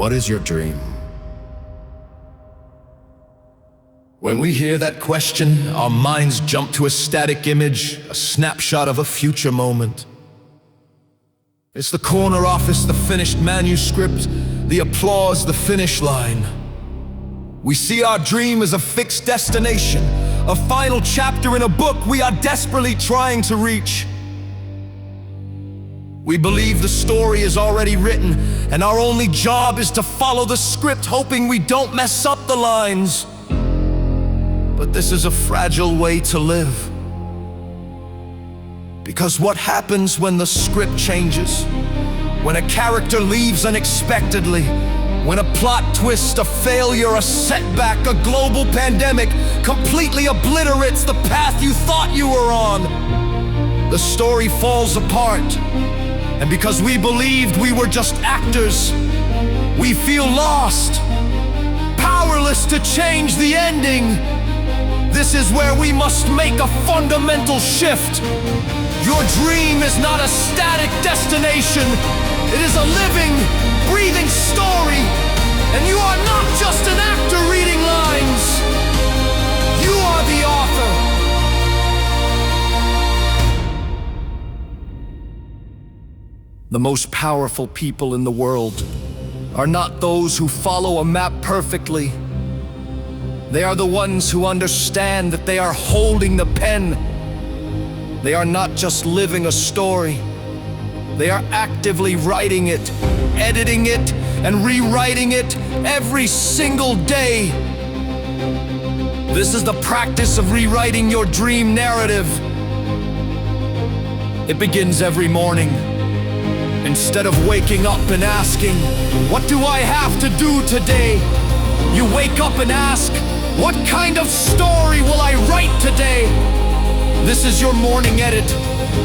What is your dream? When we hear that question, our minds jump to a static image, a snapshot of a future moment. It's the corner office, the finished manuscript, the applause, the finish line. We see our dream as a fixed destination, a final chapter in a book we are desperately trying to reach. We believe the story is already written, and our only job is to follow the script, hoping we don't mess up the lines. But this is a fragile way to live. Because what happens when the script changes? When a character leaves unexpectedly? When a plot twist, a failure, a setback, a global pandemic completely obliterates the path you thought you were on? The story falls apart. And because we believed we were just actors, we feel lost, powerless to change the ending. This is where we must make a fundamental shift. Your dream is not a static destination. It is a living, breathing story. And you are not just an actor reading lines. You are the author. The most powerful people in the world are not those who follow a map perfectly. They are the ones who understand that they are holding the pen. They are not just living a story. They are actively writing it, editing it, and rewriting it every single day. This is the practice of rewriting your dream narrative. It begins every morning. Instead of waking up and asking, "What do I have to do today?" you wake up and ask, "What kind of story will I write today?" This is your morning edit.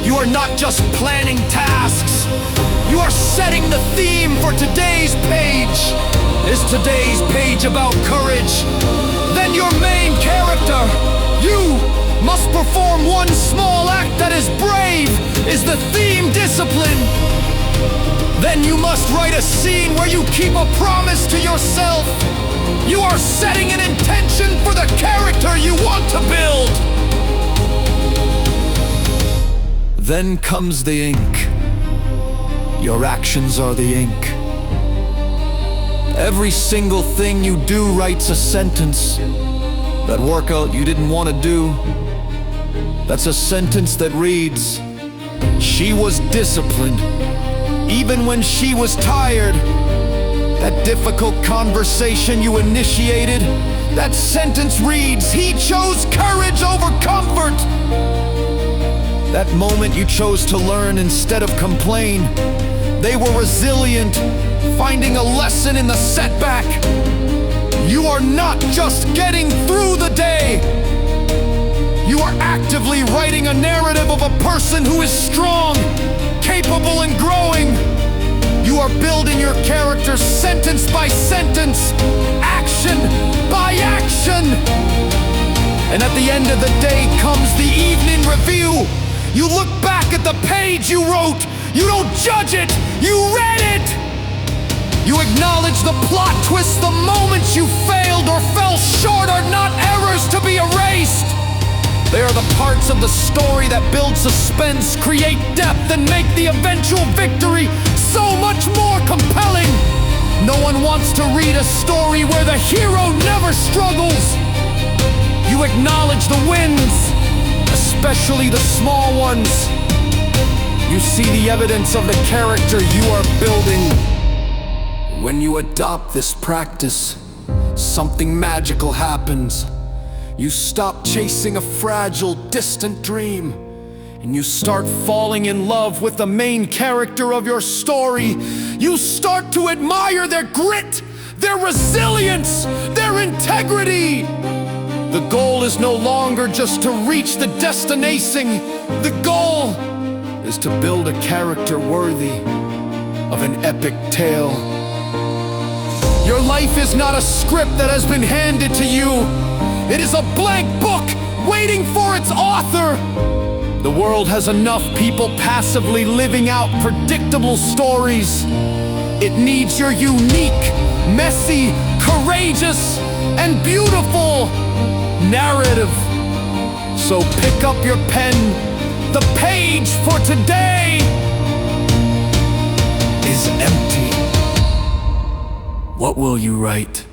You are not just planning tasks. You are setting the theme for today's page. Is today's page about courage? Then your main character, you, must perform one small act that is brave. Is the theme discipline? Then you must write a scene where you keep a promise to yourself. You are setting an intention for the character you want to build. Then comes the ink. Your actions are the ink. Every single thing you do writes a sentence. That workout you didn't want to do, that's a sentence that reads, "She was disciplined, even when she was tired." That difficult conversation you initiated, that sentence reads, "He chose courage over comfort." That moment you chose to learn instead of complain. They were resilient, finding a lesson in the setback. You are not just getting through the day. You are actively writing a narrative of a person who is strong, capable, and growing. You are building your character sentence by sentence, action by action. And at the end of the day comes the evening review. You look back at the page you wrote. You don't judge it, you read it. You acknowledge the plot twists. The moments you failed or fell short are not errors to be erased. They are the parts of the story that build suspense, create depth, and make the eventual victory so much more compelling. No one wants to read a story where the hero never struggles. You acknowledge the wins, especially the small ones. You see the evidence of the character you are building. When you adopt this practice, something magical happens. You stop chasing a fragile, distant dream, and you start falling in love with the main character of your story. You start to admire their grit, their resilience, their integrity. The goal is no longer just to reach the destination. The goal is to build a character worthy of an epic tale. Your life is not a script that has been handed to you. It is a blank book waiting for its author. The world has enough people passively living out predictable stories. It needs your unique, messy, courageous, and beautiful narrative. So pick up your pen. The page for today is empty. What will you write?